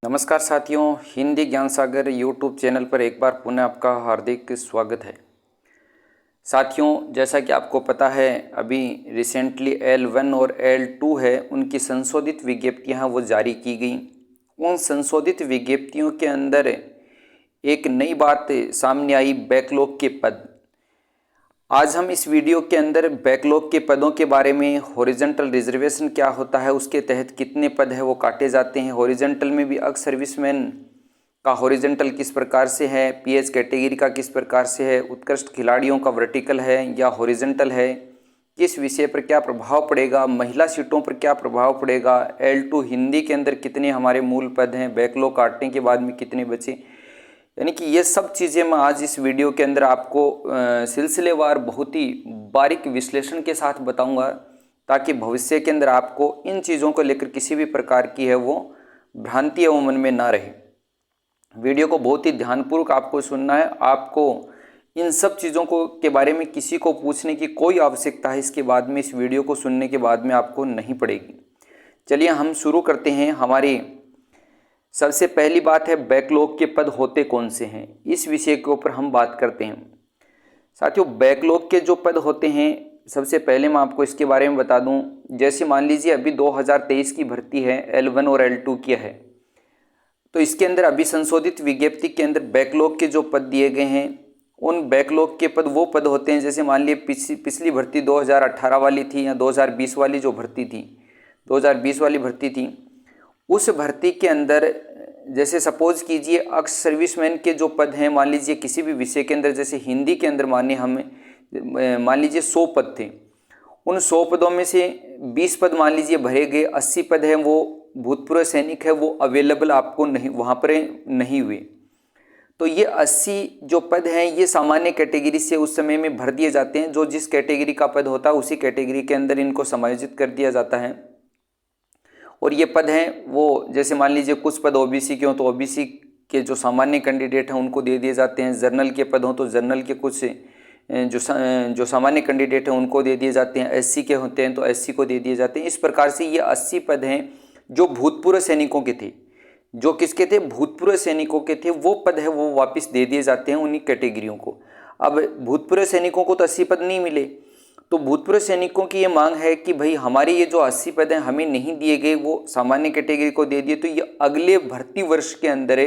नमस्कार साथियों, हिंदी ज्ञान सागर यूट्यूब चैनल पर एक बार पुनः आपका हार्दिक स्वागत है। साथियों, जैसा कि आपको पता है, अभी रिसेंटली L1 और L2 है, उनकी संशोधित विज्ञप्तियां वो जारी की गई। उन संशोधित विज्ञप्तियों के अंदर एक नई बात सामने आई, बैकलॉग के पद। आज हम इस वीडियो के अंदर बैकलॉग के पदों के बारे में, हॉरिजॉन्टल रिजर्वेशन क्या होता है, उसके तहत कितने पद है वो काटे जाते हैं, हॉरिजॉन्टल में भी अक्स सर्विसमैन का हॉरिजॉन्टल किस प्रकार से है, पीएच कैटेगरी का किस प्रकार से है, उत्कृष्ट खिलाड़ियों का वर्टिकल है या हॉरिजॉन्टल है, किस विषय पर क्या प्रभाव पड़ेगा, महिला सीटों पर क्या प्रभाव पड़ेगा, L2 हिंदी के अंदर कितने हमारे मूल पद हैं, बैकलॉग काटने के बाद में कितने बचे, यानी कि ये सब चीज़ें मैं आज इस वीडियो के अंदर आपको सिलसिलेवार बहुत ही बारीक विश्लेषण के साथ बताऊंगा, ताकि भविष्य के अंदर आपको इन चीज़ों को लेकर किसी भी प्रकार की है वो भ्रांति वो मन में ना रहे। वीडियो को बहुत ही ध्यानपूर्वक आपको सुनना है। आपको इन सब चीज़ों को के बारे में किसी को पूछने की कोई आवश्यकता है इसके बाद में, इस वीडियो को सुनने के बाद में आपको नहीं पड़ेगी। चलिए हम शुरू करते हैं। हमारी सबसे पहली बात है, बैकलॉग के पद होते कौन से हैं, इस विषय के ऊपर हम बात करते हैं। साथियों, बैकलॉग के जो पद होते हैं, सबसे पहले मैं आपको इसके बारे में बता दूं। जैसे मान लीजिए अभी 2023 की भर्ती है, L1 और L2 की है, तो इसके अंदर अभी संशोधित विज्ञप्ति के अंदर बैकलॉग के जो पद दिए गए हैं, उन बैकलॉग के पद वो पद होते हैं, जैसे मान लीजिए पिछली भर्ती 2018 वाली थी या 2020 वाली जो भर्ती थी, 2020 वाली भर्ती थी, उस भर्ती के अंदर जैसे सपोज कीजिए अक्स सर्विसमैन के जो पद हैं, मान लीजिए किसी भी विषय के अंदर, जैसे हिंदी के अंदर मान लीजिए 100 पद थे, उन 100 पदों में से 20 पद मान लीजिए भरे गए, 80 पद हैं वो भूतपूर्व सैनिक है वो अवेलेबल आपको नहीं, वहाँ पर नहीं हुए। तो ये 80 जो पद हैं ये सामान्य कैटेगरी से उस समय में भर दिए जाते हैं। जो जिस कैटेगरी का पद होता है उसी कैटेगरी के अंदर इनको समायोजित कर दिया जाता है। और ये पद हैं वो, जैसे मान लीजिए कुछ पद ओबीसी के हों तो ओबीसी के जो सामान्य कैंडिडेट हैं उनको दे दिए जाते हैं, जर्नल के पद हों तो जर्नल के कुछ जो सामान्य कैंडिडेट हैं उनको दे दिए जाते हैं, एससी के होते हैं तो एससी को दे दिए जाते हैं। इस प्रकार से ये 80 पद हैं जो भूतपूर्व सैनिकों के थे, जो किसके थे, भूतपूर्व सैनिकों के थे, वो पद है वो वापस दे दिए जाते हैं उन्हीं कैटेगरियों को। अब भूतपूर्व सैनिकों को तो 80 पद नहीं मिले, तो भूतपूर्व सैनिकों की ये मांग है कि भाई हमारे ये जो 80 पद हैं हमें नहीं दिए गए, वो सामान्य कैटेगरी को दे दिए, तो ये अगले भर्ती वर्ष के अंदर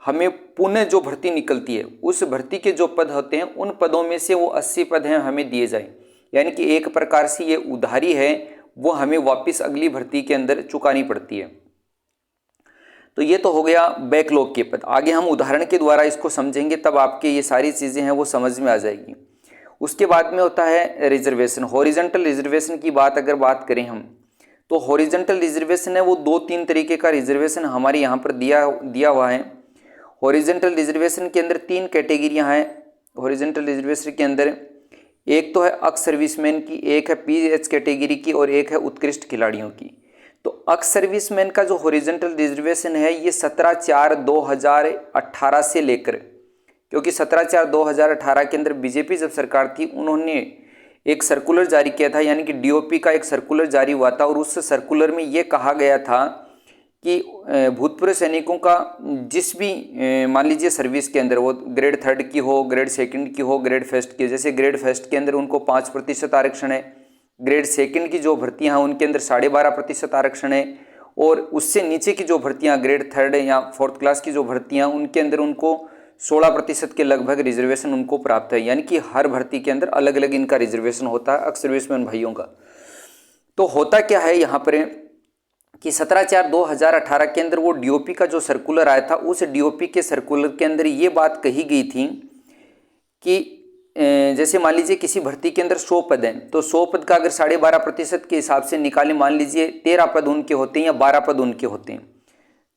हमें पुनः जो भर्ती निकलती है उस भर्ती के जो पद होते हैं उन पदों में से वो 80 पद हैं हमें दिए जाए। यानी कि एक प्रकार से ये उधारी है, वो हमें वापस अगली भर्ती के अंदर चुकानी पड़ती है। तो ये तो हो गया बैकलॉग के पद। आगे हम उदाहरण के द्वारा इसको समझेंगे, तब आपके ये सारी चीज़ें हैं वो समझ में आ जाएगी। उसके बाद में होता है रिजर्वेशन। हॉरिजॉन्टल रिजर्वेशन की बात बात करें हम, तो हॉरिजॉन्टल रिजर्वेशन है वो 2-3 तरीके का रिजर्वेशन हमारे यहाँ पर दिया हुआ है। हॉरिजॉन्टल रिजर्वेशन के अंदर 3 कैटेगरियाँ हैं। हॉरिजॉन्टल रिजर्वेशन के अंदर एक तो है अक्स सर्विसमैन की, एक है पीएच कैटेगरी की और एक है उत्कृष्ट खिलाड़ियों की। तो अक्स सर्विसमैन का जो हॉरिजॉन्टल रिजर्वेशन है ये 17/4/2018 से लेकर, क्योंकि 17/4/2018 के अंदर बीजेपी जब सरकार थी उन्होंने एक सर्कुलर जारी किया था, यानी कि डीओपी का एक सर्कुलर जारी हुआ था, और उस सर्कुलर में ये कहा गया था कि भूतपूर्व सैनिकों का जिस भी मान लीजिए सर्विस के अंदर, वो ग्रेड 3 की हो, ग्रेड 2 की हो, ग्रेड 1 की, जैसे ग्रेड 1 के अंदर उनको 5% आरक्षण है, ग्रेड 2 की जो भर्तियां हैं उनके अंदर 12.5% आरक्षण है, और उससे नीचे की जो भर्तियां ग्रेड 3 या 4th क्लास की जो भर्तियां उनके अंदर उनको 16% के लगभग रिजर्वेशन उनको प्राप्त है। यानी कि हर भर्ती के अंदर अलग अलग इनका रिजर्वेशन होता है अक्स सर्विसमैन भाइयों का। तो होता क्या है यहाँ पर कि 17/4/2018 के अंदर वो डीओपी का जो सर्कुलर आया था, उस डीओपी के सर्कुलर के अंदर ये बात कही गई थी कि जैसे मान लीजिए किसी भर्ती के अंदर 100 पद हैं, तो 100 पद का अगर 12.5% के हिसाब से निकालें, मान लीजिए 13 पद उनके होते हैं या 12 पद उनके होते हैं,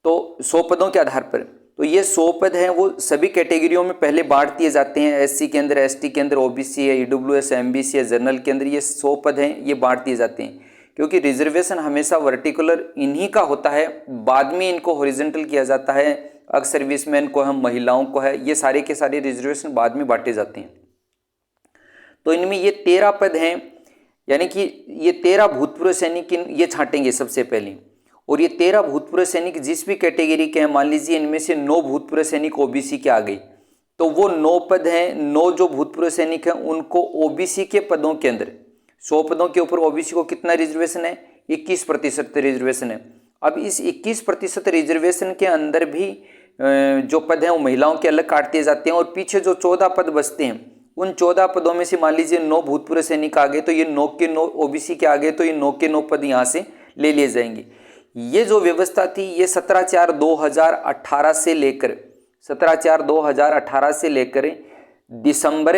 तो 100 पदों के आधार पर, तो ये 100 पद हैं वो सभी कैटेगरियों में पहले बांट दिए जाते हैं। एससी के अंदर, एसटी के अंदर, ओबीसी है, ईडब्ल्यूएस, एमबीसी है, जनरल के अंदर, ये 100 पद हैं ये बांट दिए जाते हैं, क्योंकि रिजर्वेशन हमेशा वर्टिकुलर इन्हीं का होता है, बाद में इनको हॉरिजॉन्टल किया जाता है। अक्स सर्विसमैन को है, महिलाओं को है, ये सारे के सारे रिजर्वेशन बाद में बांटे जाते हैं। तो इनमें ये 13 पद हैं, यानी कि ये 13 भूतपूर्व सैनिक ये छांटेंगे सबसे पहले, और ये 13 भूतपूर्व सैनिक जिस भी कैटेगरी के हैं, मान लीजिए इनमें से 9 भूतपूर्व सैनिक ओबीसी के आ गए, तो वो 9 पद हैं, 9 जो भूतपूर्व सैनिक हैं उनको ओबीसी के पदों के अंदर 100 पदों के ऊपर ओबीसी को कितना रिजर्वेशन है, 21% रिजर्वेशन है। अब इस 21% रिजर्वेशन के अंदर भी जो पद हैं वो महिलाओं के अलग काट दिए जाते हैं, और पीछे जो 14 पद बचते हैं उन 14 पदों में से मान लीजिए 9 भूतपूर्व सैनिक आ गए, तो ये 9 के 9 ओबीसी के आ गए, तो ये 9 के 9 पद यहाँ से ले लिए जाएंगे। ये जो व्यवस्था थी ये 17/4/2018 से लेकर 17/4/2018 से लेकर दिसंबर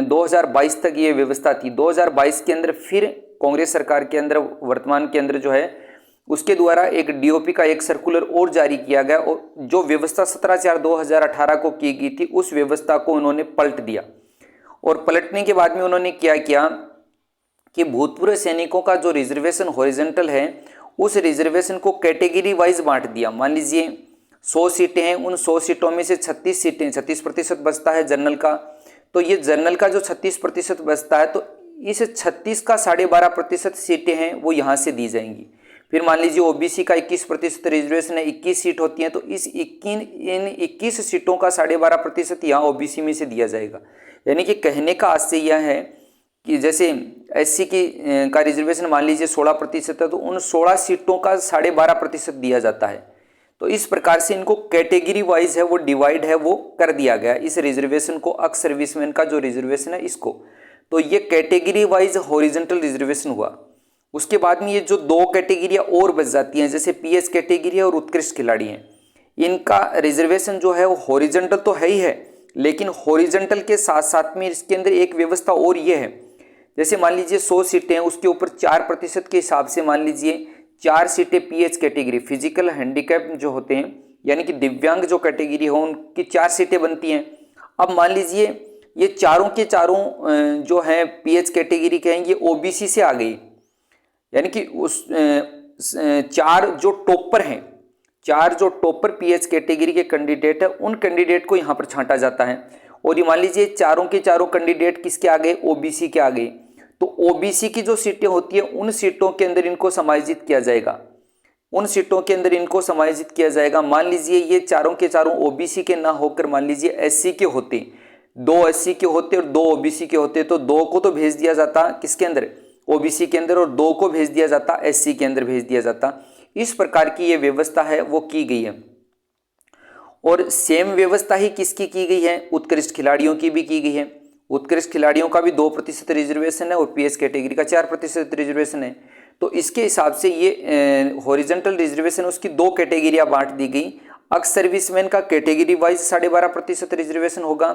2022 तक ये व्यवस्था थी। 2022 के अंदर फिर कांग्रेस सरकार के अंदर वर्तमान के अंदर जो है उसके द्वारा एक डीओपी का एक सर्कुलर और जारी किया गया, और जो व्यवस्था 17/4/2018 को की गई थी उस व्यवस्था को उन्होंने पलट दिया। और पलटने के बाद में उन्होंने क्या किया कि भूतपूर्व सैनिकों का जो रिजर्वेशन हॉरिजॉन्टल है उस रिजर्वेशन को कैटेगरी वाइज बांट दिया। मान लीजिए 100 सीटें हैं, उन 100 सीटों में से 36 सीटें 36% बचता है जनरल का, तो ये जनरल का जो 36% बचता है तो इस 36 का 12.5% सीटें हैं वो यहाँ से दी जाएंगी। फिर मान लीजिए ओबीसी का 21% रिजर्वेशन है, 21 सीट होती हैं, तो इन 21 सीटों का 12.5% यहाँ ओबीसी में से दिया जाएगा। यानी कि कहने का आशय यह है कि जैसे एससी का रिजर्वेशन मान लीजिए 16% है, तो उन 16 सीटों का 12.5% दिया जाता है। तो इस प्रकार से इनको कैटेगरी वाइज है वो डिवाइड है वो कर दिया गया इस रिजर्वेशन को, एक्स सर्विसमैन का जो रिजर्वेशन है इसको। तो ये कैटेगरी वाइज हॉरिजॉन्टल रिजर्वेशन हुआ। उसके बाद में ये जो 2 कैटेगरियाँ और बच जाती हैं, जैसे पीएच कैटेगरी है और उत्कृष्ट खिलाड़ी हैं, इनका रिजर्वेशन जो है वो हॉरिजॉन्टल तो है ही है, लेकिन हॉरिजॉन्टल के साथ साथ में इसके अंदर एक व्यवस्था और ये है, जैसे मान लीजिए 100 सीटें हैं उसके ऊपर 4% के हिसाब से मान लीजिए 4 सीटें पीएच कैटेगरी फिजिकल हैंडीकैप जो होते हैं, यानी कि दिव्यांग जो कैटेगरी हो उनकी 4 सीटें बनती हैं। अब मान लीजिए ये चारों के चारों जो हैं पीएच कैटेगरी के हैं ये ओबीसी से आ गई, यानी कि उस 4 जो टॉपर हैं, 4 जो टॉपर पीएच कैटेगरी के कैंडिडेट है उन कैंडिडेट को यहाँ पर छांटा जाता है। और ये मान लीजिए चारों के चारों कैंडिडेट किसके आ गए, ओबीसी के आ गए, तो ओबीसी की जो सीटें होती है उन सीटों के अंदर इनको समायोजित किया जाएगा, उन सीटों के अंदर इनको समायोजित किया जाएगा। मान लीजिए ये चारों के चारों ओबीसी के ना होकर मान लीजिए एससी के होते, 2 एससी के होते और 2 ओबीसी के होते, तो 2 को तो भेज दिया जाता किसके अंदर, ओबीसी के अंदर, और 2 को भेज दिया जाता एससी के अंदर भेज दिया जाता। इस प्रकार की ये व्यवस्था है वो की गई है। और सेम व्यवस्था ही किसकी की गई है, उत्कृष्ट खिलाड़ियों की भी की गई है। उत्कृष्ट खिलाड़ियों का भी 2% रिजर्वेशन है और पीएच कैटेगरी का 4% रिजर्वेशन है। तो इसके हिसाब से ये हॉरिजॉन्टल रिजर्वेशन उसकी 2 कैटेगरियां बांट दी गई। एक्स सर्विसमैन का कैटेगरी वाइज 12.5% रिजर्वेशन होगा,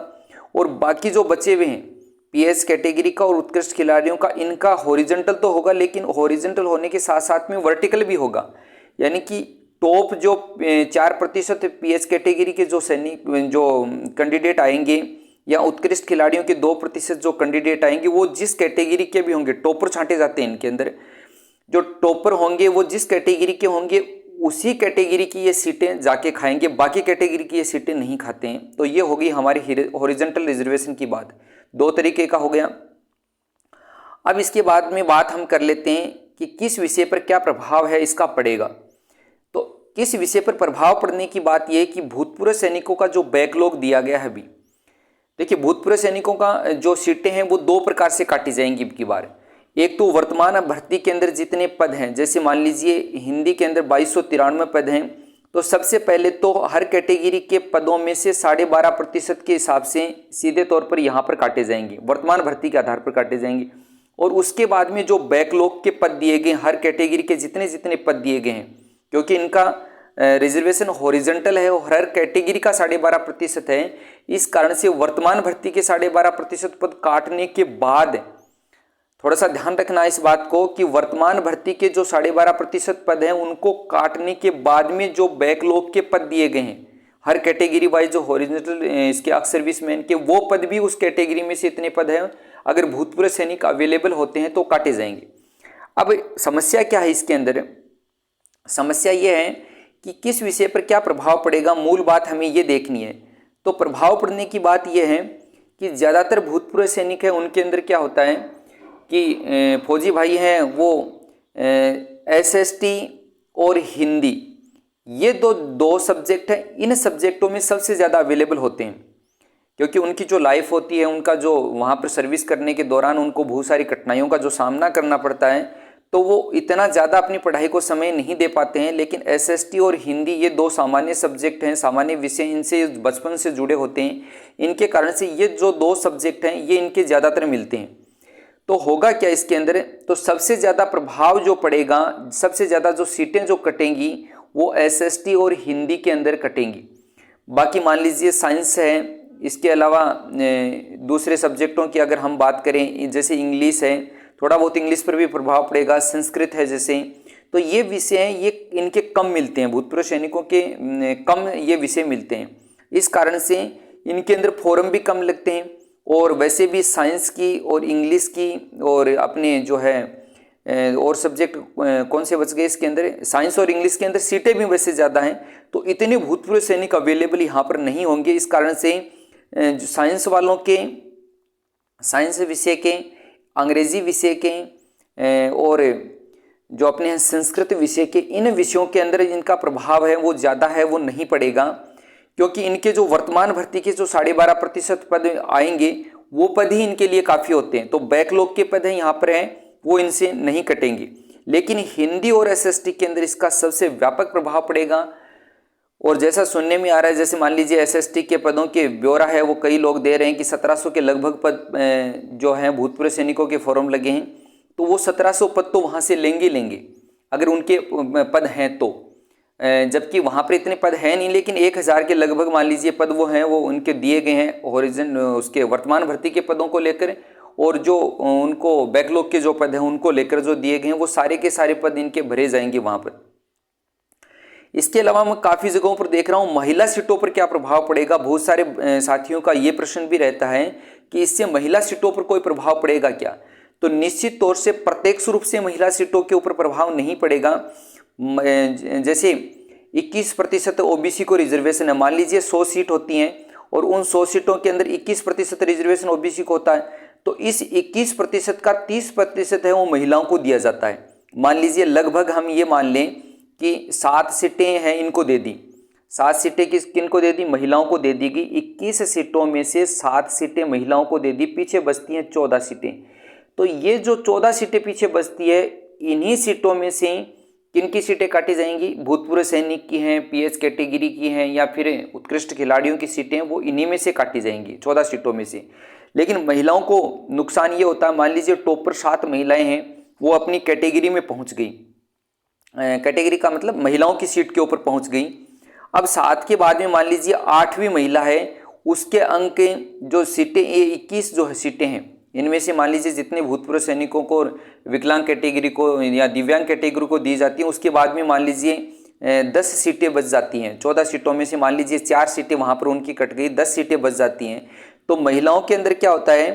और बाकी जो बचे हुए हैं पीएच कैटेगरी का और उत्कृष्ट खिलाड़ियों का, इनका हॉरिजॉन्टल तो होगा, लेकिन हॉरिजॉन्टल होने के साथ साथ में वर्टिकल भी होगा। यानी कि टॉप जो 4% पीएच कैटेगरी के जो सैनिक जो कैंडिडेट आएंगे या उत्कृष्ट खिलाड़ियों के 2% जो कैंडिडेट आएंगे वो जिस कैटेगरी के भी होंगे, टॉपर छांटे जाते हैं इनके अंदर, जो टॉपर होंगे वो जिस कैटेगरी के होंगे उसी कैटेगरी की ये सीटें जाके खाएंगे, बाकी कैटेगरी की ये सीटें नहीं खाते हैं। तो ये होगी हमारी हॉरिजॉन्टल रिजर्वेशन की बात, 2 तरीके का हो गया। अब इसके बाद में बात हम कर लेते हैं कि किस विषय पर क्या प्रभाव है इसका पड़ेगा। तो किस विषय पर प्रभाव पड़ने की बात यह है कि भूतपूर्व सैनिकों का जो बैकलॉग दिया गया है, अभी देखिए भूतपूर्व सैनिकों का जो सीटें हैं वो 2 प्रकार से काटी जाएंगी अब की बार। एक तो वर्तमान भर्ती के अंदर जितने पद हैं, जैसे मान लीजिए हिंदी के अंदर 2293 पद हैं, तो सबसे पहले तो हर कैटेगरी के पदों में से 12.5% के हिसाब से सीधे तौर पर यहाँ पर काटे जाएंगे, वर्तमान भर्ती के आधार पर काटे जाएंगे। और उसके बाद में जो बैकलॉग के पद दिए गए, हर कैटेगरी के जितने जितने पद दिए गए हैं, क्योंकि इनका रिजर्वेशन हॉरिजॉन्टल है और हर कैटेगरी का 12.5% है, इस कारण से वर्तमान भर्ती के 12.5% पद काटने के बाद, थोड़ा सा ध्यान रखना इस बात को कि वर्तमान भर्ती के जो 12.5% पद हैं उनको काटने के बाद में जो बैकलॉग के पद दिए गए हैं हर कैटेगरी वाइज, जो हॉरिजॉन्टल इसके एक्स सर्विसमैन के वो पद भी उस कैटेगरी में से इतने पद हैं, अगर भूतपूर्व सैनिक अवेलेबल होते हैं तो काटे जाएंगे। अब समस्या क्या है इसके अंदर, समस्या ये है कि किस विषय पर क्या प्रभाव पड़ेगा, मूल बात हमें ये देखनी है। तो प्रभाव पड़ने की बात यह है कि ज़्यादातर भूतपूर्व सैनिक हैं उनके अंदर क्या होता है कि फौजी भाई हैं वो एसएसटी और हिंदी, ये दो सब्जेक्ट हैं। इन सब्जेक्टों में सबसे ज़्यादा अवेलेबल होते हैं, क्योंकि उनकी जो लाइफ होती है, उनका जो वहाँ पर सर्विस करने के दौरान उनको बहुत सारी कठिनाइयों का जो सामना करना पड़ता है, तो वो इतना ज़्यादा अपनी पढ़ाई को समय नहीं दे पाते हैं। लेकिन एसएसटी और हिंदी ये दो सामान्य सब्जेक्ट हैं, सामान्य विषय, इनसे बचपन से जुड़े होते हैं। इनके कारण से ये जो दो सब्जेक्ट हैं ये इनके ज़्यादातर मिलते हैं। तो होगा क्या इसके अंदर, तो सबसे ज़्यादा प्रभाव जो पड़ेगा, सबसे ज़्यादा जो सीटें जो कटेंगी वो एसएसटी और हिंदी के अंदर कटेंगी। बाकी मान लीजिए साइंस है, इसके अलावा दूसरे सब्जेक्टों की अगर हम बात करें, जैसे इंग्लिश है, थोड़ा बहुत इंग्लिश पर भी प्रभाव पड़ेगा, संस्कृत है जैसे, तो ये विषय हैं, ये इनके कम मिलते हैं, भूतपूर्व सैनिकों के कम ये विषय मिलते हैं। इस कारण से इनके अंदर फॉर्म भी कम लगते हैं। और वैसे भी साइंस की और इंग्लिश की और अपने जो है और सब्जेक्ट कौन से बच गए इसके अंदर, साइंस और इंग्लिश के अंदर सीटें भी वैसे ज़्यादा हैं, तो इतने भूतपूर्व सैनिक अवेलेबल यहाँ पर नहीं होंगे। इस कारण से साइंस वालों के, साइंस विषय के, अंग्रेजी विषय के और जो अपने हैं संस्कृत विषय के, इन विषयों के अंदर इनका प्रभाव है वो ज़्यादा है, वो नहीं पड़ेगा। क्योंकि इनके जो वर्तमान भर्ती के जो 12.5% पद आएंगे वो पद ही इनके लिए काफ़ी होते हैं। तो बैकलॉग के पद हैं यहाँ पर हैं, वो इनसे नहीं कटेंगे। लेकिन हिंदी और एसएसटी के अंदर इसका सबसे व्यापक प्रभाव पड़ेगा। और जैसा सुनने में आ रहा है, जैसे मान लीजिए एसएसटी के पदों के ब्यौरा है वो कई लोग दे रहे हैं कि 1700 के लगभग पद जो हैं भूतपूर्व सैनिकों के फॉर्म लगे हैं, तो वो 1700 पद तो वहाँ से लेंगे अगर उनके पद हैं तो, जबकि वहाँ पर इतने पद हैं नहीं। लेकिन 1000 के लगभग मान लीजिए पद वो हैं, वो उनके दिए गए हैं हॉरिजन उसके वर्तमान भर्ती के पदों को लेकर, और जो उनको बैकलॉग के जो पद हैं उनको लेकर जो दिए गए हैं, वो सारे के सारे पद इनके भरे जाएंगे वहाँ पर। इसके अलावा मैं काफ़ी जगहों पर देख रहा हूँ महिला सीटों पर क्या प्रभाव पड़ेगा। बहुत सारे साथियों का ये प्रश्न भी रहता है कि इससे महिला सीटों पर कोई प्रभाव पड़ेगा क्या। तो निश्चित तौर से प्रत्यक्ष रूप से महिला सीटों के ऊपर प्रभाव नहीं पड़ेगा। जैसे 21% ओबीसी को रिजर्वेशन है, मान लीजिए 100 सीट होती हैं और उन 100 सीटों के अंदर 21% रिजर्वेशन ओबीसी को होता है, तो इस 21% का 30% है वो महिलाओं को दिया जाता है। मान लीजिए लगभग हम ये मान लें कि 7 सीटें हैं, इनको दे दी, 7 सीटें किनको दे दी, महिलाओं को दे दी गई। 21 सीटों में से 7 सीटें महिलाओं को दे दी, पीछे बचती हैं 14 सीटें। तो ये जो 14 सीटें पीछे बचती है, इन्हीं सीटों में से किनकी सीटें काटी जाएंगी, भूतपूर्व सैनिक की हैं, पीएच कैटेगरी की हैं, या फिर उत्कृष्ट खिलाड़ियों की सीटें, वो इन्हीं में से काटी जाएंगी 14 सीटों में से। लेकिन महिलाओं को नुकसान ये होता है, मान लीजिए टॉप पर 7 महिलाएं हैं, वो अपनी कैटेगरी में पहुंच गई, कैटेगरी का मतलब महिलाओं की सीट के ऊपर पहुंच गई। अब 7 के बाद में मान लीजिए 8वीं महिला है, उसके अंक जो सीटें, ये 21 जो सीटें हैं, इनमें से मान लीजिए जितने भूतपूर्व सैनिकों को विकलांग कैटेगरी को या दिव्यांग कैटेगरी को दी जाती है, उसके बाद में मान लीजिए 10 सीटें बच जाती हैं। 14 सीटों में से मान लीजिए 4 सीटें वहाँ पर उनकी कट गई, 10 सीटें बच जाती हैं। तो महिलाओं के अंदर क्या होता है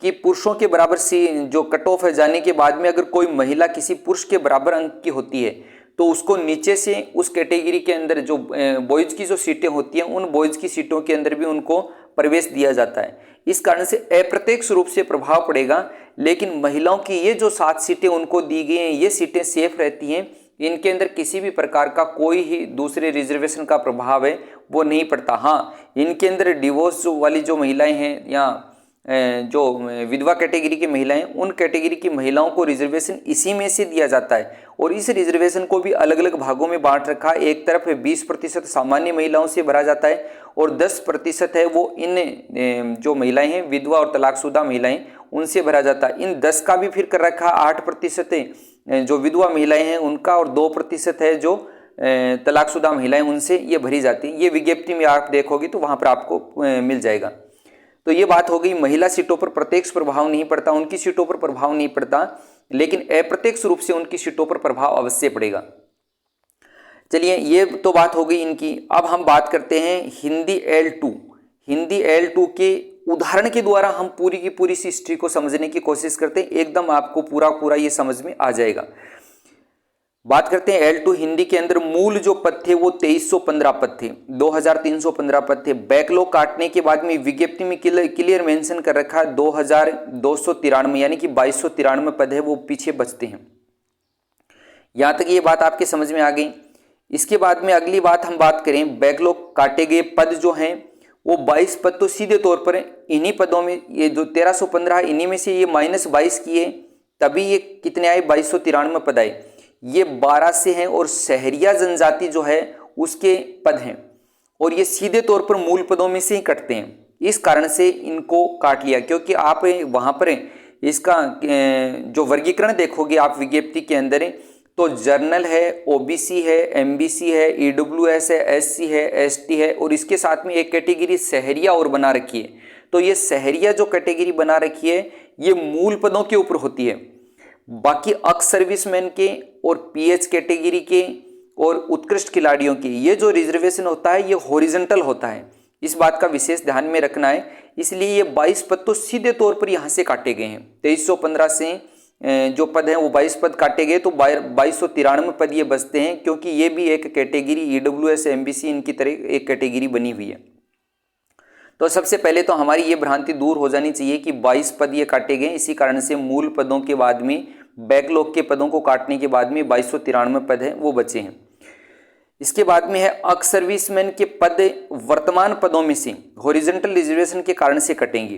कि पुरुषों के बराबर सी जो कट ऑफ है जाने के बाद में अगर कोई महिला किसी पुरुष के बराबर अंक की होती है, तो उसको नीचे से उस कैटेगरी के अंदर जो बॉयज़ की जो सीटें होती हैं, उन बॉयज़ की सीटों के अंदर भी उनको प्रवेश दिया जाता है। इस कारण से अप्रत्यक्ष रूप से प्रभाव पड़ेगा। लेकिन महिलाओं की ये जो 7 सीटें उनको दी गई हैं, ये सीटें सेफ रहती हैं, इनके अंदर किसी भी प्रकार का कोई ही दूसरे रिजर्वेशन का प्रभाव है वो नहीं पड़ता। हाँ, इनके अंदर डिवोर्स वाली जो महिलाएं हैं या जो विधवा कैटेगरी की महिलाएं, उन कैटेगरी की महिलाओं को रिजर्वेशन इसी में से दिया जाता है, और इस रिजर्वेशन को भी अलग अलग भागों में बांट रखा है। एक तरफ 20% सामान्य महिलाओं से भरा जाता है और 10% है वो इन जो महिलाएं हैं विधवा और तलाकशुदा महिलाएं, उनसे भरा जाता है। इन 10 का भी फिर कर रखा 8% जो विधवा महिलाएं हैं उनका, और 2% है जो तलाकशुदा महिलाएं, उनसे ये भरी जाती है। ये विज्ञप्ति में आप देखोगे तो वहाँ पर आपको मिल जाएगा। तो ये बात हो गई, महिला सीटों पर प्रत्यक्ष प्रभाव नहीं पड़ता, उनकी सीटों पर प्रभाव नहीं पड़ता, लेकिन अप्रत्यक्ष रूप से उनकी सीटों पर प्रभाव अवश्य पड़ेगा। चलिए, ये तो बात हो गई इनकी। अब हम बात करते हैं हिंदी L2। हिंदी L2 के उदाहरण के द्वारा हम पूरी की पूरी इस हिस्ट्री को समझने की कोशिश करते हैं, एकदम आपको पूरा ये समझ में आ जाएगा। बात करते हैं L2 हिंदी के अंदर मूल जो पद थे वो 2315 पद थे, 2315 पद थे। बैकलॉग काटने के बाद में विज्ञप्ति में क्लियर मेंशन कर रखा है 2293, यानी कि 2293 पद है वो पीछे बचते हैं। यहाँ तक ये बात आपके समझ में आ गई। इसके बाद में अगली बात हम बात करें, बैकलॉग काटे गए पद जो हैं वो 22 पद तो सीधे तौर पर इन्हीं पदों में, ये जो 1315 इन्हीं में से ये -22 किए तभी ये कितने आए, 2293 पद आए। ये 12 से हैं और सहरिया जनजाति जो है उसके पद हैं और ये सीधे तौर पर मूल पदों में से ही कटते हैं। इस कारण से इनको काट लिया, क्योंकि आप वहाँ पर इसका जो वर्गीकरण देखोगे आप विज्ञप्ति के अंदर तो जर्नल है, ओबीसी है, एमबीसी है, ईडब्ल्यूएस है, एससी है, एसटी है और इसके साथ में एक कैटेगरी सहरिया और बना रखी है। तो ये सहरिया जो कैटेगरी बना रखी है ये मूल पदों के ऊपर होती है। बाकी अक्स सर्विसमैन के और पीएच कैटेगरी के और उत्कृष्ट खिलाड़ियों के ये जो रिजर्वेशन होता है ये हॉरिजॉन्टल होता है। इस बात का विशेष ध्यान में रखना है। इसलिए ये 22 पद तो सीधे तौर पर यहाँ से काटे गए हैं। 2315 से जो पद हैं वो 22 पद काटे गए तो 2293 पद ये बचते हैं, क्योंकि ये भी एक कैटेगरी ईडब्ल्यूएस एमबीसी इनकी तरह एक कैटेगरी बनी हुई है। तो सबसे पहले तो हमारी ये भ्रांति दूर हो जानी चाहिए कि 22 पद ये काटे गए, इसी कारण से मूल पदों के बाद में बैकलॉग के पदों को काटने के बाद में 2293 पद हैं वो बचे हैं। इसके बाद में है अक्स सर्विसमैन के पद वर्तमान पदों में से हॉरिजॉन्टल रिजर्वेशन के कारण से कटेंगे,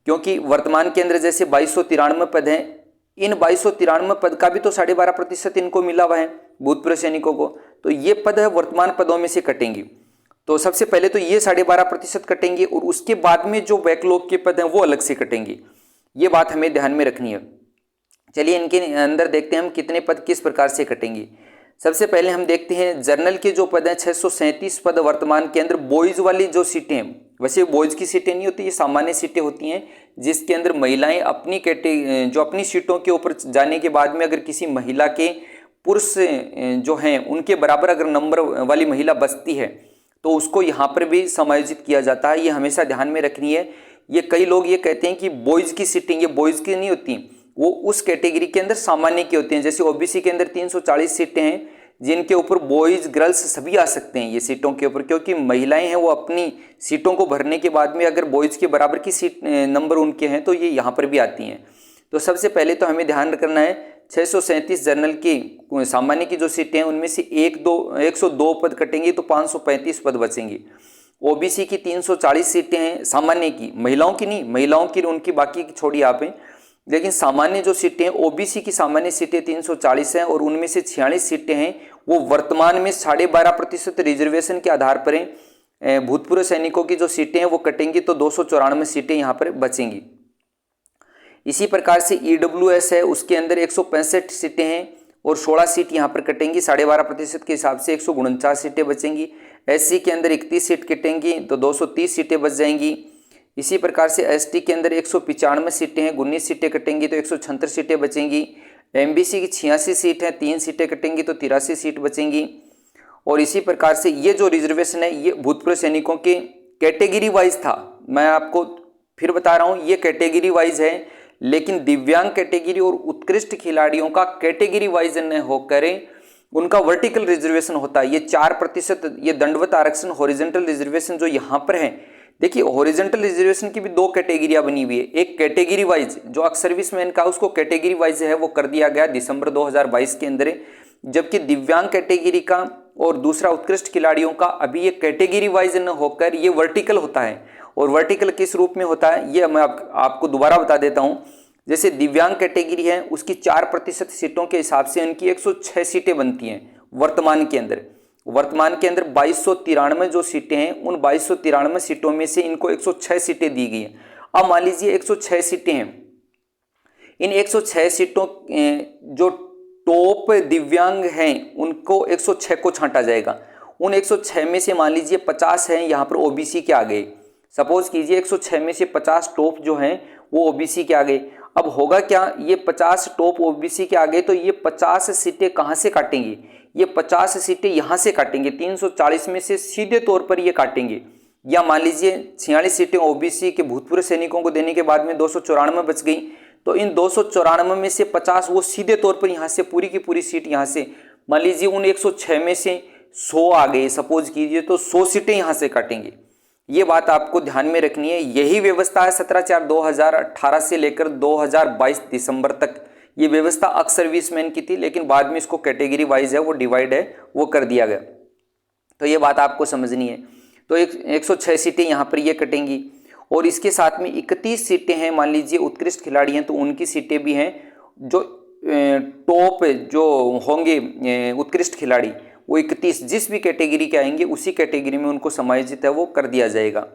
क्योंकि वर्तमान के अंदर जैसे 2293 पद हैं, इन 2293 पद का भी तो 12.5% इनको मिला हुआ है भूतपूर्व सैनिकों को, तो ये पद है वर्तमान पदों में से कटेंगे। तो सबसे पहले तो ये 12.5% कटेंगे और उसके बाद में जो बैकलॉग के पद हैं वो अलग से कटेंगे। ये बात हमें ध्यान में रखनी है। चलिए इनके अंदर देखते हैं हम कितने पद किस प्रकार से कटेंगे। सबसे पहले हम देखते हैं जर्नल के जो पद हैं 637 पद वर्तमान के अंदर बॉयज वाली जो सीटें हैं, वैसे बॉयज की सीटें नहीं होती, ये सामान्य सीटें होती हैं जिसके अंदर महिलाएं अपनी जो अपनी सीटों के ऊपर जाने के बाद में अगर किसी महिला के पुरुष जो हैं उनके बराबर अगर नंबर वाली महिला बचती है तो उसको यहाँ पर भी समायोजित किया जाता है। ये हमेशा ध्यान में रखनी है। ये कई लोग ये कहते हैं कि बॉयज की सीटें, ये बॉयज की नहीं होती, वो उस कैटेगरी के अंदर सामान्य की होती हैं। जैसे ओबीसी के अंदर 340 सीटें हैं जिनके ऊपर बॉयज गर्ल्स सभी आ सकते हैं ये सीटों के ऊपर, क्योंकि महिलाएं हैं वो अपनी सीटों को भरने के बाद में अगर बॉयज के बराबर की सीट नंबर उनके हैं तो ये यहाँ पर भी आती हैं। तो सबसे पहले तो हमें ध्यान रखना है 637 जर्नल की सामान्य की जो सीटें हैं उनमें से 102 पद कटेंगे तो 535 पद बचेंगे। ओबीसी की 340 सीटें हैं सामान्य की, महिलाओं की नहीं, महिलाओं की उनकी बाकी की छोड़ी आप हैं, लेकिन सामान्य जो सीटें हैं ओबीसी की सामान्य सीटें 340 हैं और उनमें से 46 सीटें हैं वो वर्तमान में 12.5% रिजर्वेशन के आधार पर हैं। भूतपूर्व सैनिकों की जो सीटें हैं वो कटेंगी तो 294 सीटें यहाँ पर बचेंगी। इसी प्रकार से ईडब्ल्यूएस है, उसके अंदर 165 सीटें हैं और 16 सीट यहाँ पर कटेंगी, 12.5% के हिसाब से 149 सीटें बचेंगी। एससी के अंदर 31 सीट कटेंगी तो 230 सीटें बच जाएंगी। इसी प्रकार से एसटी के अंदर 195 सीटें हैं, 19 सीटें कटेंगी तो 176 सीटें बचेंगी। एमबीसी की 86 सीट हैं, 3 सीटें कटेंगी तो 83 सीट बचेंगी। और इसी प्रकार से ये जो रिजर्वेशन है ये भूतपूर्व सैनिकों के कैटेगरी वाइज था, मैं आपको फिर बता रहा हूँ ये कैटेगरी वाइज है, लेकिन दिव्यांग कैटेगरी और उत्कृष्ट खिलाड़ियों का कैटेगरी वाइज न होकर उनका वर्टिकल रिजर्वेशन होता है। ये 4% ये दंडवत आरक्षण हॉरिजॉन्टल रिजर्वेशन जो यहाँ पर है, देखिए हॉरिजॉन्टल रिजर्वेशन की भी 2 कैटेगरियां बनी हुई है। एक कैटेगरी वाइज जो अक्स सर्विसमैन का उसको कैटेगरी वाइज है वो कर दिया गया दिसंबर 2022 के अंदर, जबकि दिव्यांग कैटेगरी का और दूसरा उत्कृष्ट खिलाड़ियों का अभी ये कैटेगरी वाइज न होकर ये वर्टिकल होता है। और वर्टिकल किस रूप में होता है ये मैं आपको दोबारा बता देता हूँ। जैसे दिव्यांग कैटेगरी है उसकी 4% सीटों के हिसाब से इनकी 106 सीटें बनती हैं वर्तमान के अंदर। वर्तमान के अंदर 2293 जो सीटें हैं उन 2293 सीटों में से इनको 106 सीटें दी गई हैं। अब मान लीजिए 106 सीटें हैं, इन 106 सीटों जो टॉप दिव्यांग हैं उनको 106 को छांटा जाएगा। उन 106 में से मान लीजिए 50 हैं यहाँ पर ओबीसी के आ गए। सपोज कीजिए 106 में से 50 टॉप जो हैं वो ओबीसी के आ गए। अब होगा क्या, ये 50 टॉप ओबीसी के आ गए तो ये 50 सीटें कहाँ से काटेंगे, ये 50 सीटें यहाँ से काटेंगे, 340 में से सीधे तौर पर ये काटेंगे। या मान लीजिए 46 सीटें ओबीसी के भूतपूर्व सैनिकों को देने के बाद में 294 बच गई, तो इन 294 में से 50 वो सीधे तौर पर यहाँ से पूरी की पूरी सीट यहाँ से, मान लीजिए उन 106 में से 100 आ गए सपोज कीजिए, तो 100 सीटें यहाँ से काटेंगे। ये बात आपको ध्यान में रखनी है। यही व्यवस्था है 17/4/2018 से लेकर 2022 दिसंबर तक ये व्यवस्था अक्स सर्विसमैन की थी, लेकिन बाद में इसको कैटेगरी वाइज है वो डिवाइड है वो कर दिया गया। तो ये बात आपको समझनी है। तो 106 सीटें यहाँ पर ये कटेंगी और इसके साथ में 31 सीटें हैं, मान लीजिए उत्कृष्ट खिलाड़ी हैं तो उनकी सीटें भी हैं। जो टॉप जो होंगे उत्कृष्ट खिलाड़ी वो 31 जिस भी कैटेगरी के आएंगे उसी कैटेगरी में उनको समायोजित है वो कर दिया जाएगा।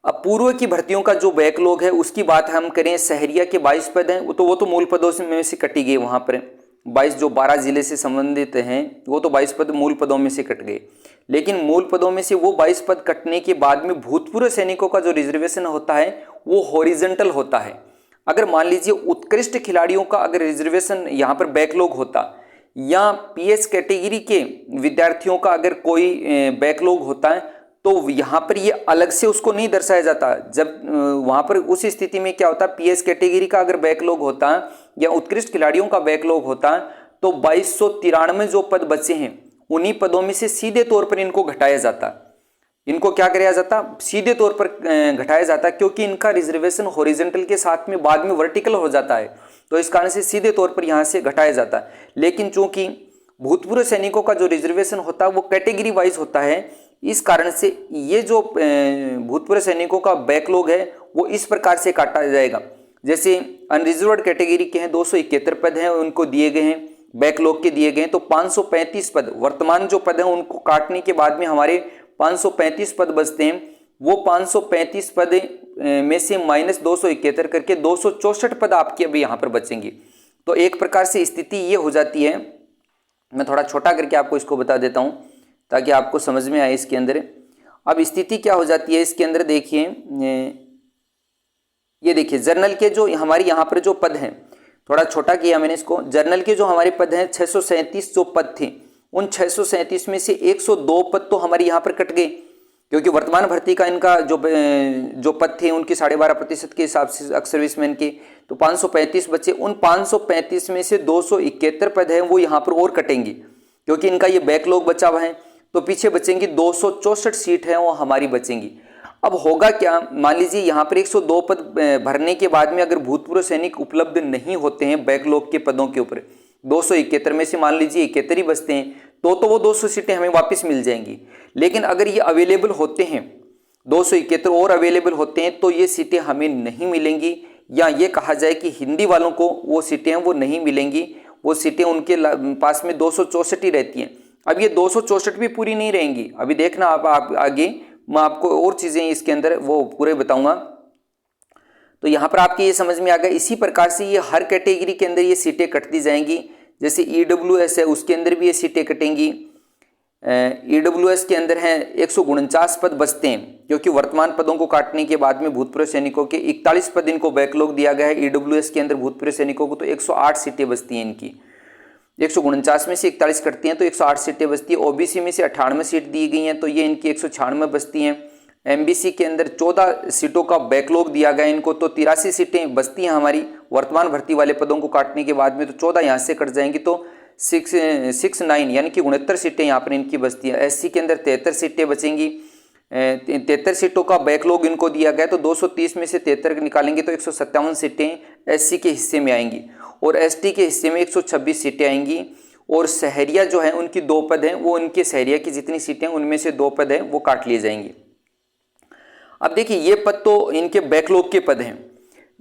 अब पूर्व की भर्तियों का जो बैकलॉग है उसकी बात हम करें, शहरिया के 22 पद हैं वो तो मूल पदों में से कटी गई। वहाँ पर 22 जो 12 जिले से संबंधित हैं वो तो 22 पद मूल पदों में से कट गए, लेकिन मूल पदों में से वो 22 पद कटने के बाद में भूतपूर्व सैनिकों का जो रिजर्वेशन होता है वो हॉरिजॉन्टल होता है। अगर मान लीजिए उत्कृष्ट खिलाड़ियों का अगर रिजर्वेशन यहाँ पर बैकलॉग होता या पीएस कैटेगरी के विद्यार्थियों का अगर कोई बैकलॉग होता है तो यहाँ पर ये अलग से उसको नहीं दर्शाया जाता। जब वहाँ पर उस स्थिति में क्या होता, पीएस कैटेगरी का अगर बैकलॉग होता या उत्कृष्ट खिलाड़ियों का बैकलॉग होता तो 2293 जो पद बचे हैं उन्हीं पदों में से सीधे तौर पर इनको घटाया जाता। इनको क्या कराया जाता, सीधे तौर पर घटाया जाता, क्योंकि इनका रिजर्वेशन हॉरिजॉन्टल के साथ में बाद में वर्टिकल हो जाता है, तो इस कारण से सीधे तौर पर यहाँ से घटाया जाता है। लेकिन चूंकि भूतपूर्व सैनिकों का जो रिजर्वेशन होता है वो कैटेगरी वाइज होता है, इस कारण से ये जो भूतपूर्व सैनिकों का बैकलॉग है वो इस प्रकार से काटा जाएगा। जैसे अनरिजर्व्ड कैटेगरी के हैं 271 पद हैं उनको दिए गए हैं, बैकलॉग के दिए गए हैं, तो 535 पद वर्तमान जो पद हैं उनको काटने के बाद में हमारे 535 पद बचते हैं। वो 535 पद में से माइनस 271 करके 264 पद आपके अभी यहाँ पर बचेंगे। तो एक प्रकार से स्थिति ये हो जाती है, मैं थोड़ा छोटा करके आपको इसको बता देता हूँ ताकि आपको समझ में आए इसके अंदर। अब स्थिति क्या हो जाती है इसके अंदर, देखिए ये देखिए जर्नल के जो हमारे यहाँ पर जो पद हैं, थोड़ा छोटा किया मैंने इसको, जर्नल के जो हमारे पद हैं 637 जो पद थे उन 637 में से 102 पद तो हमारे यहाँ पर कट गए, क्योंकि वर्तमान भर्ती का इनका जो पद थे उनके 12.5% के हिसाब से एक्स सर्विसमैन के, तो 535 बचे। उन 535 में से 271 पद हैं वो यहाँ पर और कटेंगे क्योंकि इनका ये बैकलॉग बचा हुआ है, तो पीछे बचेंगी 264 सीट है वो हमारी बचेंगी। अब होगा क्या, मान लीजिए यहाँ पर 102 पद भरने के बाद में अगर भूतपूर्व सैनिक उपलब्ध नहीं होते हैं बैकलॉग के पदों के ऊपर, 271 में से मान लीजिए 71 ही बचते हैं तो वो 200 सीटें हमें वापस मिल जाएंगी। लेकिन अगर ये अवेलेबल होते हैं 271 और अवेलेबल होते हैं तो ये सीटें हमें नहीं मिलेंगी, या ये कहा जाए कि हिंदी वालों को वो सीटें हैं वो नहीं मिलेंगी, वो सीटें उनके पास में 264 ही रहती हैं। अब ये 264 भी पूरी नहीं रहेंगी, अभी देखना आप आगे मैं आपको और चीज़ें इसके अंदर वो पूरे बताऊंगा। तो यहाँ पर आपके ये समझ में आ गया। इसी प्रकार से ये हर कैटेगरी के अंदर ये सीटें कटती जाएंगी। जैसे EWS है उसके अंदर भी ये सीटें कटेंगी। EWS के अंदर हैं 149 पद बचते हैं, क्योंकि वर्तमान पदों को काटने के बाद में भूतपूर्व सैनिकों के 41 पद इनको बैकलॉग दिया गया है। EWS के अंदर भूतपूर्व सैनिकों को तो 108 सीटें बचती हैं इनकी, 149 में से 41 कटती हैं तो 108 सीटें बचती है। OBC में से 98 सीट दी गई हैं तो ये इनकी 196 बचती हैं। MBC के अंदर 14 सीटों का बैकलॉग दिया गया इनको, तो 83 सीटें बचती हैं हमारी वर्तमान भर्ती वाले पदों को काटने के बाद में, तो 14 यहाँ से कट जाएंगी तो 69 यानी कि 69 सीटें यहाँ पर इनकी बचती है। SC के अंदर 73 सीटें बचेंगी, 73 सीटों का बैकलॉग इनको दिया गया, तो 230 में से 73 निकालेंगे तो 157 सीटें SC के हिस्से में आएंगी और ST के हिस्से में 126 सीटें आएंगी। और शहरिया जो है उनकी 2 पद हैं, वो उनके शहरिया की जितनी सीटें उनमें से 2 पद हैं वो काट लिए जाएंगे। अब देखिए ये पद तो इनके बैकलॉग के पद हैं।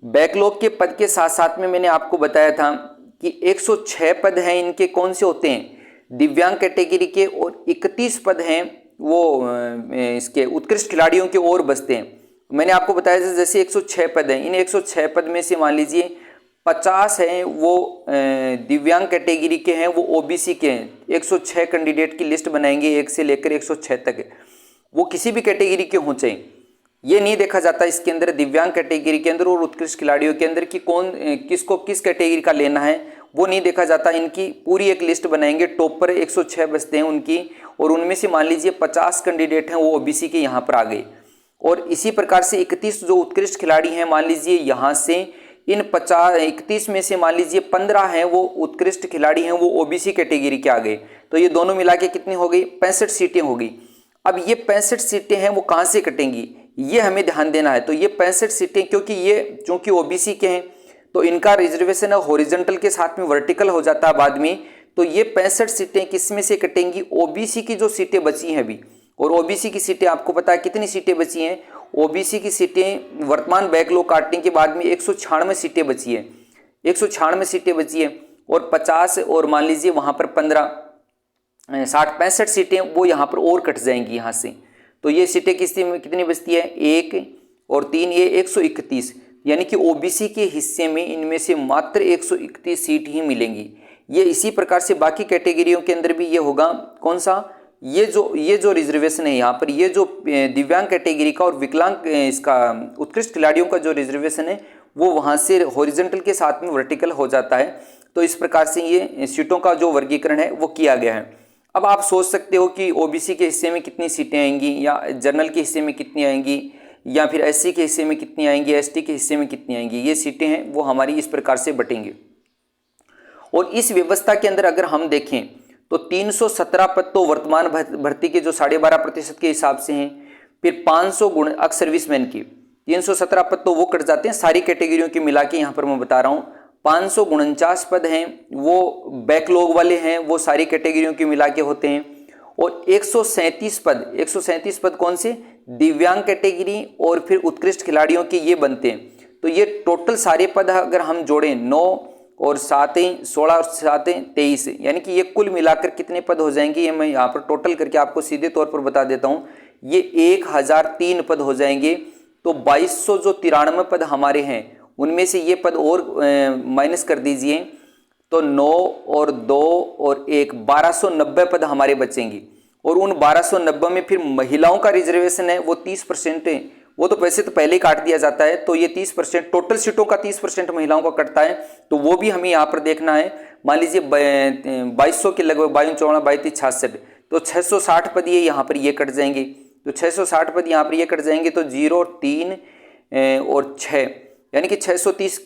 बैकलॉग के पद के साथ साथ में मैंने आपको बताया था कि 106 पद हैं इनके कौन से होते हैं, दिव्यांग कैटेगरी के, और 31 पद हैं वो इसके उत्कृष्ट खिलाड़ियों के और बचते हैं। मैंने आपको बताया था जैसे 106 पद हैं, इन 106 पद में से मान लीजिए 50 हैं वो दिव्यांग कैटेगरी के हैं, वो OBC के हैं। 106 कैंडिडेट की लिस्ट बनाएंगे 1 से लेकर 106 तक, वो किसी भी कैटेगरी के हों चाहिए। ये नहीं देखा जाता इसके अंदर दिव्यांग कैटेगरी के अंदर और उत्कृष्ट खिलाड़ियों के अंदर कि कौन किसको किस कैटेगरी का लेना है, वो नहीं देखा जाता। इनकी पूरी एक लिस्ट बनाएंगे, टॉप पर 106 बचते हैं उनकी, और उनमें से मान लीजिए 50 कैंडिडेट हैं वो OBC के यहाँ पर आ गए। और इसी प्रकार से 31 जो उत्कृष्ट खिलाड़ी हैं, मान लीजिए यहाँ से इन 31 में से मान लीजिए 15 हैं वो उत्कृष्ट खिलाड़ी हैं वो OBC कैटेगरी के आ गए, तो ये दोनों मिला के कितनी हो गई, 65 सीटें हो गई। अब ये 65 सीटें हैं वो कहाँ से कटेंगी, ये हमें ध्यान देना है। तो ये 65 सीटें, क्योंकि ये चूंकि OBC के हैं तो इनका रिजर्वेशन हॉरिजॉन्टल के साथ में वर्टिकल हो जाता है बाद में। तो ये 65 सीटें किस में से कटेंगी, ओबीसी की जो सीटें बची हैं अभी, और ओबीसी की सीटें आपको पता है कितनी सीटें बची हैं, ओबीसी की सीटें वर्तमान बैकलॉग काटने के बाद में 196 सीटें बची है, 196 सीटें बची है, और 50 और मान लीजिए वहां पर 15 65 सीटें वो यहाँ पर और कट जाएंगी यहाँ से। तो ये सीटें कितनी बचती है, 1 और 3, ये 131, यानी कि ओबीसी के हिस्से में इनमें से मात्र 131 सीट ही मिलेंगी। ये इसी प्रकार से बाकी कैटेगरियों के अंदर भी ये होगा। कौन सा, ये जो रिजर्वेशन है यहाँ पर, ये जो दिव्यांग कैटेगरी का और विकलांग इसका उत्कृष्ट खिलाड़ियों का जो रिजर्वेशन है वो वहाँ से हॉरिजॉन्टल के साथ में वर्टिकल हो जाता है। तो इस प्रकार से ये सीटों का जो वर्गीकरण है वो किया गया है। अब आप सोच सकते हो कि ओबीसी के हिस्से में कितनी सीटें आएंगी, या जनरल के हिस्से में कितनी आएंगी, या फिर एससी के हिस्से में कितनी आएंगी, एसटी के हिस्से में कितनी आएंगी। ये सीटें हैं वो हमारी इस प्रकार से बटेंगी। और इस व्यवस्था के अंदर अगर हम देखें तो 317 पद तो वर्तमान भर्ती के जो 12.5% के हिसाब से हैं। फिर 500 गुण अक्स सर्विसमैन की 317 पद तो वो कट जाते हैं, सारी कैटेगरियों की मिला के यहाँ पर मैं बता रहा हूँ। 549 पद हैं वो बैकलॉग वाले हैं, वो सारी कैटेगरियों की मिला के होते हैं। और 137 पद कौन से, दिव्यांग कैटेगरी और फिर उत्कृष्ट खिलाड़ियों के ये बनते हैं। तो ये टोटल सारे पद अगर हम जोड़ें 9 और 7 16 और 7 23, यानी कि ये कुल मिलाकर कितने पद हो जाएंगे, ये मैं यहाँ पर टोटल करके आपको सीधे तौर पर बता देता हूँ। ये 1003 पद हो जाएंगे। तो 2293 पद हमारे हैं, उनमें से ये पद और माइनस कर दीजिए तो 9 और 2 और 1 1290 पद हमारे बचेंगे। और उन 1290 में फिर महिलाओं का रिजर्वेशन है वो 30% है, वो तो वैसे तो पहले ही काट दिया जाता है। तो ये 30%, टोटल सीटों का 30% महिलाओं का कटता है। तो वो भी हमें यहाँ पर देखना है। मान लीजिए 2200 के लगभग 22 22 66, तो 660 पद ये यहाँ पर ये कट जाएंगे। तो 660 पद यहाँ पर ये कट जाएंगे। तो 0 3 और 6, यानी कि 630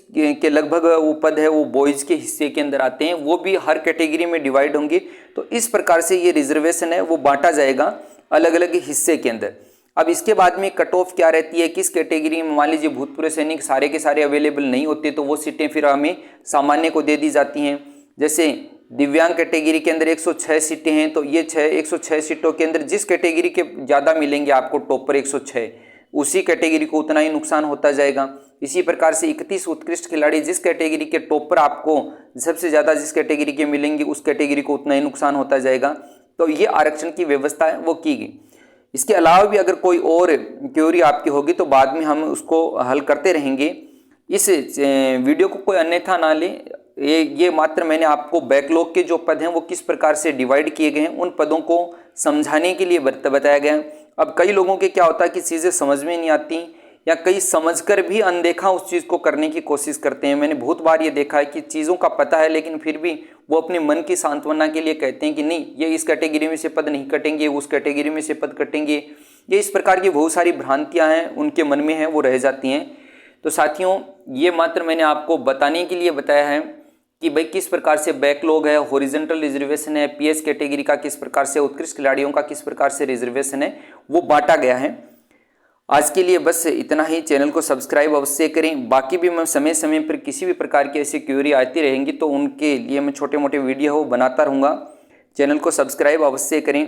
के लगभग वो पद है वो बॉयज के हिस्से के अंदर आते हैं, वो भी हर कैटेगरी में डिवाइड होंगे। तो इस प्रकार से ये रिजर्वेशन है वो बांटा जाएगा अलग अलग हिस्से के अंदर। अब इसके बाद में कट ऑफ क्या रहती है, किस कैटेगरी में मान लीजिए भूतपूर्व सैनिक सारे के सारे अवेलेबल नहीं होते तो वो सीटें फिर हमें सामान्य को दे दी जाती हैं। जैसे दिव्यांग कैटेगरी के अंदर 106 सीटें हैं, तो ये 106 सीटों के अंदर जिस कैटेगरी के ज़्यादा मिलेंगे आपको टॉपर 106, उसी कैटेगरी को उतना ही नुकसान होता जाएगा। इसी प्रकार से 31 उत्कृष्ट खिलाड़ी, जिस कैटेगरी के टॉपर आपको सबसे ज़्यादा जिस कैटेगरी के मिलेंगे उस कैटेगरी को उतना ही नुकसान होता जाएगा। तो ये आरक्षण की व्यवस्था है वो की गई। इसके अलावा भी अगर कोई और क्वेरी आपकी होगी तो बाद में हम उसको हल करते रहेंगे। इस वीडियो को कोई अन्यथा ना ले, ये मात्र मैंने आपको बैकलॉग के जो पद हैं वो किस प्रकार से डिवाइड किए गए हैं उन पदों को समझाने के लिए बताया गया है। अब कई लोगों के क्या होता है कि चीज़ें समझ में नहीं आती, या कई समझकर भी अनदेखा उस चीज़ को करने की कोशिश करते हैं। मैंने बहुत बार ये देखा है कि चीज़ों का पता है लेकिन फिर भी वो अपने मन की सांत्वना के लिए कहते हैं कि नहीं ये इस कैटेगरी में से पद नहीं कटेंगे, उस कैटेगरी में से पद कटेंगे। ये इस प्रकार की बहुत सारी भ्रांतियां हैं उनके मन में हैं, वो रह जाती हैं। तो साथियों ये मात्र मैंने आपको बताने के लिए बताया है कि भाई किस प्रकार से बैकलॉग है, हॉरिजॉन्टल रिजर्वेशन है, पीएस कैटेगरी का किस प्रकार से, उत्कृष्ट खिलाड़ियों का किस प्रकार से रिजर्वेशन है वो बांटा गया है। आज के लिए बस इतना ही। चैनल को सब्सक्राइब अवश्य करें। बाकी भी मैं समय समय पर किसी भी प्रकार की ऐसी क्वेरी आती रहेंगी तो उनके लिए मैं छोटे मोटे वीडियो बनाता रहूँगा। चैनल को सब्सक्राइब अवश्य करें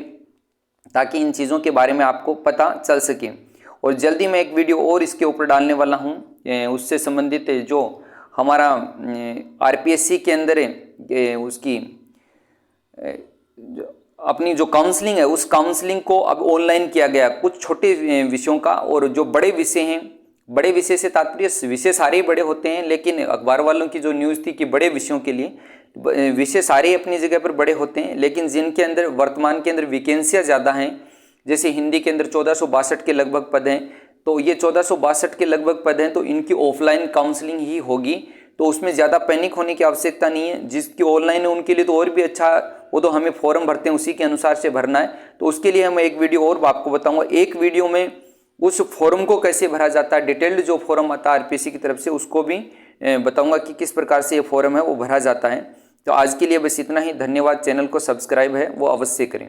ताकि इन चीज़ों के बारे में आपको पता चल सके। और जल्दी मैं एक वीडियो और इसके ऊपर डालने वाला हूँ, उससे संबंधित जो हमारा आरपीएससी के अंदर उसकी अपनी जो काउंसलिंग है उस काउंसलिंग को अब ऑनलाइन किया गया कुछ छोटे विषयों का। और जो बड़े विषय हैं, बड़े विषय से तात्पर्य विषय सारे ही बड़े होते हैं, लेकिन अखबार वालों की जो न्यूज़ थी कि बड़े विषयों के लिए विषय सारे अपनी जगह पर बड़े होते हैं, लेकिन जिनके अंदर वर्तमान के अंदर वैकेंसियाँ ज़्यादा हैं, जैसे हिंदी के अंदर 1462 के लगभग पद हैं, तो ये 1462 के लगभग पद हैं, तो इनकी ऑफलाइन काउंसलिंग ही होगी। तो उसमें ज़्यादा पैनिक होने की आवश्यकता नहीं है। जिसकी ऑनलाइन है उनके लिए तो और भी अच्छा, वो तो हमें फॉर्म भरते हैं उसी के अनुसार से भरना है। तो उसके लिए मैं एक वीडियो और आपको बताऊंगा। एक वीडियो में उस फॉर्म को कैसे भरा जाता है, डिटेल्ड जो फॉर्म आता है आरपीएससी की तरफ से, उसको भी बताऊंगा कि किस प्रकार से ये फॉर्म है वो भरा जाता है। तो आज के लिए बस इतना ही। धन्यवाद। चैनल को सब्सक्राइब है वो अवश्य करें।